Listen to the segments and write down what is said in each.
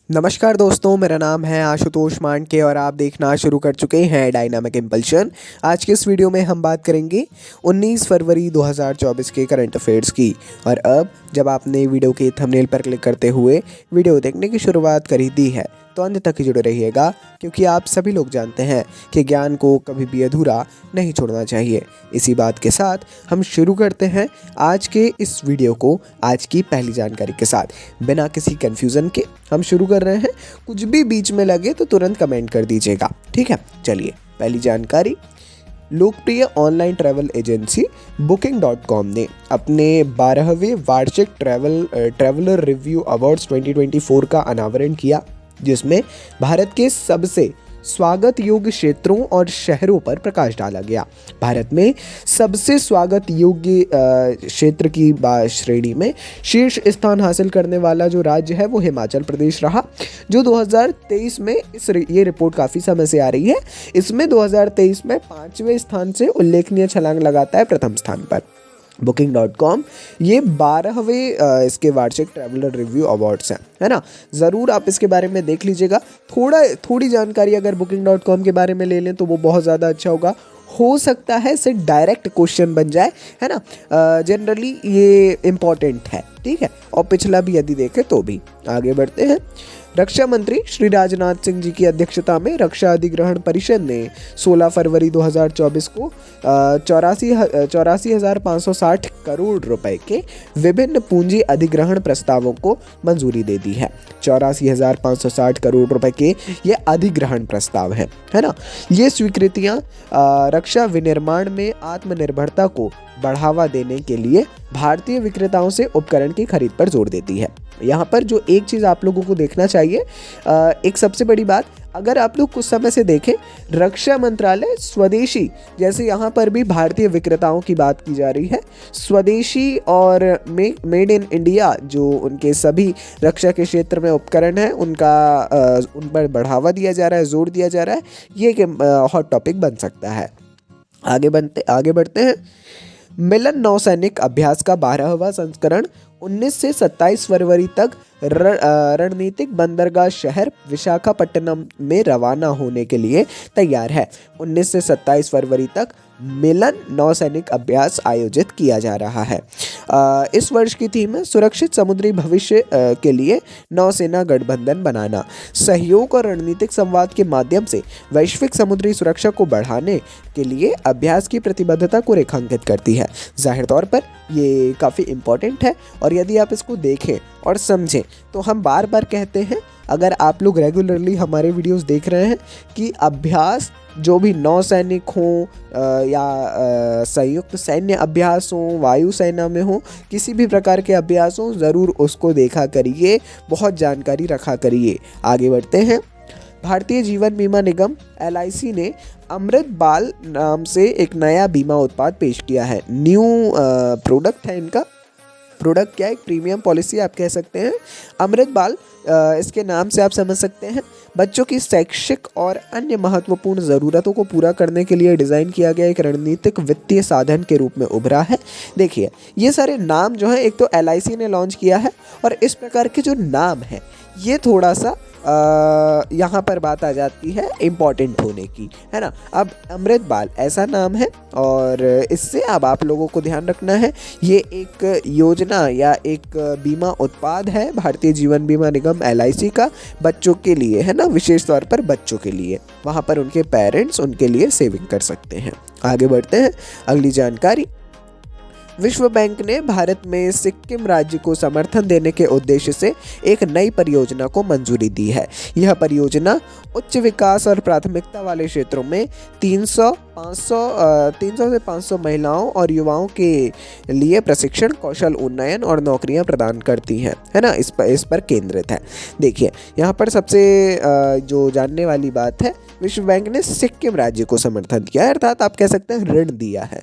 नमस्कार दोस्तों, मेरा नाम है आशुतोष मांडके और आप देखना शुरू कर चुके हैं डायनामिक इम्पल्शन। आज के इस वीडियो में हम बात करेंगे 19 फरवरी 2024 के करंट अफेयर्स की। और अब जब आपने वीडियो के थंबनेल पर क्लिक करते हुए वीडियो देखने की शुरुआत कर ही दी है तो अंत तक ही जुड़े रहिएगा, क्योंकि आप सभी लोग जानते हैं कि ज्ञान को कभी भी अधूरा नहीं छोड़ना चाहिए। इसी बात के साथ हम शुरू करते हैं आज के इस वीडियो को आज की पहली जानकारी के साथ। बिना किसी कन्फ्यूज़न के हम शुरू कर रहे हैं। कुछ भी बीच में लगे तो तुरंत कमेंट कर दीजिएगा, ठीक है। चलिए, पहली जानकारी। लोकप्रिय ऑनलाइन ट्रैवल एजेंसी Booking.com ने अपने 12वें वार्षिक ट्रैवलर रिव्यू अवार्ड्स 2024 का अनावरण किया, जिसमें भारत के सबसे स्वागत योग्य क्षेत्रों और शहरों पर प्रकाश डाला गया। भारत में सबसे स्वागत योग्य क्षेत्र की श्रेणी में शीर्ष स्थान हासिल करने वाला जो राज्य है वो हिमाचल प्रदेश रहा, जो 2023 में ये रिपोर्ट काफ़ी समय से आ रही है। इसमें 2023 में 5वें स्थान से उल्लेखनीय छलांग लगाता है प्रथम स्थान पर। Booking.com ये 12वें इसके वार्षिक ट्रैवलर रिव्यू अवार्ड्स हैं, है ना। ज़रूर आप इसके बारे में देख लीजिएगा। थोड़ी जानकारी अगर Booking.com के बारे में ले लें तो वो बहुत ज़्यादा अच्छा होगा। हो सकता है इससे डायरेक्ट क्वेश्चन बन जाए, है ना। जनरली ये इम्पॉर्टेंट है, ठीक है। और पिछला भी यदि देखें तो भी। आगे बढ़ते हैं। रक्षा मंत्री श्री राजनाथ सिंह जी की अध्यक्षता में रक्षा अधिग्रहण परिषद ने 16 फरवरी 2024 को 84,560 करोड़ रुपए के विभिन्न पूंजी अधिग्रहण प्रस्तावों को मंजूरी दे दी है। 84,560 करोड़ रुपए के ये अधिग्रहण प्रस्ताव है ना। ये स्वीकृतियां रक्षा विनिर्माण में आत्मनिर्भरता को बढ़ावा देने के लिए भारतीय विक्रेताओं से उपकरण की खरीद पर जोर देती है। यहाँ पर जो एक चीज़ आप लोगों को देखना चाहिए, एक सबसे बड़ी बात, अगर आप लोग कुछ समय से देखें, रक्षा मंत्रालय स्वदेशी, जैसे यहाँ पर भी भारतीय विक्रेताओं की बात की जा रही है, स्वदेशी और मेड इन इंडिया जो उनके सभी रक्षा के क्षेत्र में उपकरण हैं उन पर बढ़ावा दिया जा रहा है, जोर दिया जा रहा है। ये एक हॉट टॉपिक बन सकता है। आगे बढ़ते हैं। मिलन नौसैनिक अभ्यास का 12वां संस्करण 19 से 27 फरवरी तक रणनीतिक बंदरगाह शहर विशाखापट्टनम में रवाना होने के लिए तैयार है। 19 से 27 फरवरी तक मिलन नौसैनिक अभ्यास आयोजित किया जा रहा है। इस वर्ष की थीम है सुरक्षित समुद्री भविष्य के लिए नौसेना गठबंधन बनाना। सहयोग और रणनीतिक संवाद के माध्यम से वैश्विक समुद्री सुरक्षा को बढ़ाने के लिए अभ्यास की प्रतिबद्धता को रेखांकित करती है। जाहिर तौर पर ये काफ़ी इम्पोर्टेंट है, और यदि आप इसको देखें और समझें तो हम बार बार कहते हैं, अगर आप लोग रेगुलरली हमारे वीडियोस देख रहे हैं, कि अभ्यास जो भी नौसैनिक हों या संयुक्त सैन्य अभ्यास हों, वायुसेना में हो, किसी भी प्रकार के अभ्यास हों, ज़रूर उसको देखा करिए, बहुत जानकारी रखा करिए। आगे बढ़ते हैं। भारतीय जीवन बीमा निगम LIC ने अमृत बाल नाम से एक नया बीमा उत्पाद पेश किया है। न्यू प्रोडक्ट है इनका। प्रोडक्ट क्या है? एक प्रीमियम पॉलिसी आप कह सकते हैं। अमृत बाल, इसके नाम से आप समझ सकते हैं, बच्चों की शैक्षिक और अन्य महत्वपूर्ण ज़रूरतों को पूरा करने के लिए डिज़ाइन किया गया एक रणनीतिक वित्तीय साधन के रूप में उभरा है। देखिए, ये सारे नाम जो हैं, एक तो LIC ने लॉन्च किया है, और इस प्रकार के जो नाम हैं ये थोड़ा सा यहाँ पर बात आ जाती है इम्पॉर्टेंट होने की, है ना। अब अमृत बाल ऐसा नाम है, और इससे अब आप लोगों को ध्यान रखना है, ये एक योजना या एक बीमा उत्पाद है भारतीय जीवन बीमा निगम LIC का, बच्चों के लिए, है ना, विशेष तौर पर बच्चों के लिए। वहाँ पर उनके पेरेंट्स उनके लिए सेविंग कर सकते हैं। आगे बढ़ते हैं। अगली जानकारी। विश्व बैंक ने भारत में सिक्किम राज्य को समर्थन देने के उद्देश्य से एक नई परियोजना को मंजूरी दी है। यह परियोजना उच्च विकास और प्राथमिकता वाले क्षेत्रों में 300 से 500 महिलाओं और युवाओं के लिए प्रशिक्षण, कौशल उन्नयन और नौकरियां प्रदान करती हैं, है ना। इस पर केंद्रित है। देखिए, यहाँ पर सबसे जो जानने वाली बात है, विश्व बैंक ने सिक्किम राज्य को समर्थन किया है, अर्थात आप कह सकते हैं ऋण दिया है।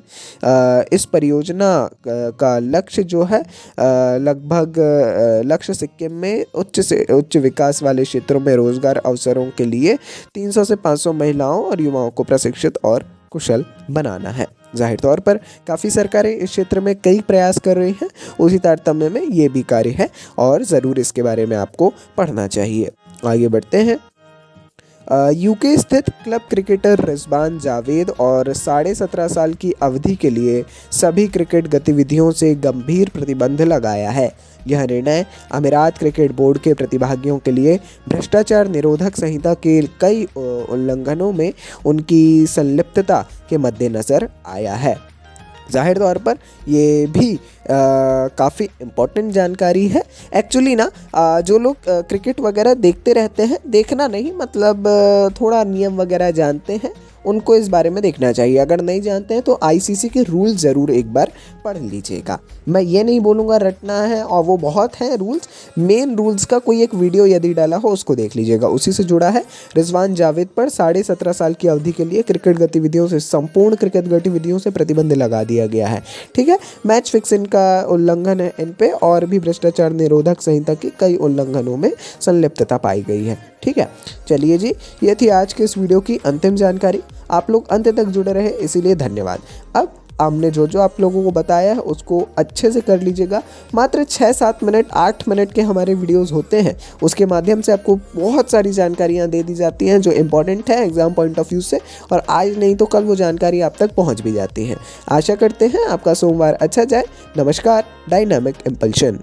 इस परियोजना का लक्ष्य जो है, लगभग लक्ष्य सिक्किम में उच्च विकास वाले क्षेत्रों में रोजगार अवसरों के लिए 300 से 500 महिलाओं और युवाओं को प्रशिक्षित और कुशल बनाना है। जाहिर तौर पर काफ़ी सरकारें इस क्षेत्र में कई प्रयास कर रही हैं, उसी तारतम्य में ये भी कार्य है और ज़रूर इसके बारे में आपको पढ़ना चाहिए। आगे बढ़ते हैं। यूके स्थित क्लब क्रिकेटर रिजवान जावेद और 17.5 साल की अवधि के लिए सभी क्रिकेट गतिविधियों से गंभीर प्रतिबंध लगाया है। यह निर्णय अमीरात क्रिकेट बोर्ड के प्रतिभागियों के लिए भ्रष्टाचार निरोधक संहिता के कई उल्लंघनों में उनकी संलिप्तता के मद्देनज़र आया है। जाहिर तौर पर ये भी काफ़ी इम्पोर्टेंट जानकारी है। एक्चुअली ना जो लोग क्रिकेट वगैरह देखते रहते हैं, देखना नहीं मतलब थोड़ा नियम वगैरह जानते हैं, उनको इस बारे में देखना चाहिए। अगर नहीं जानते हैं तो आईसीसी के रूल ज़रूर एक बार पढ़ लीजिएगा। मैं ये नहीं बोलूँगा रटना है, और वो बहुत हैं रूल्स। मेन रूल्स का कोई एक वीडियो यदि डाला हो उसको देख लीजिएगा, उसी से जुड़ा है। रिजवान जावेद पर 17.5 साल की अवधि के लिए क्रिकेट गतिविधियों से संपूर्ण क्रिकेट गतिविधियों से प्रतिबंध लगा दिया गया है। ठीक है, मैच फिक्सिंग का उल्लंघन है इन पे, और भी भ्रष्टाचार निरोधक संहिता की कई उल्लंघनों में संलिप्तता पाई गई है। ठीक है, चलिए जी, ये थी आज के इस वीडियो की अंतिम जानकारी। आप लोग अंत तक जुड़े रहे इसीलिए धन्यवाद। अब हमने जो आप लोगों को बताया है उसको अच्छे से कर लीजिएगा। मात्र 6-7 मिनट 8 मिनट के हमारे वीडियोस होते हैं, उसके माध्यम से आपको बहुत सारी जानकारियां दे दी जाती हैं जो इम्पॉर्टेंट है एग्जाम पॉइंट ऑफ व्यू से, और आज नहीं तो कल वो जानकारी आप तक पहुंच भी जाती है। आशा करते हैं आपका सोमवार अच्छा जाए। नमस्कार, डायनामिक इम्पल्शन।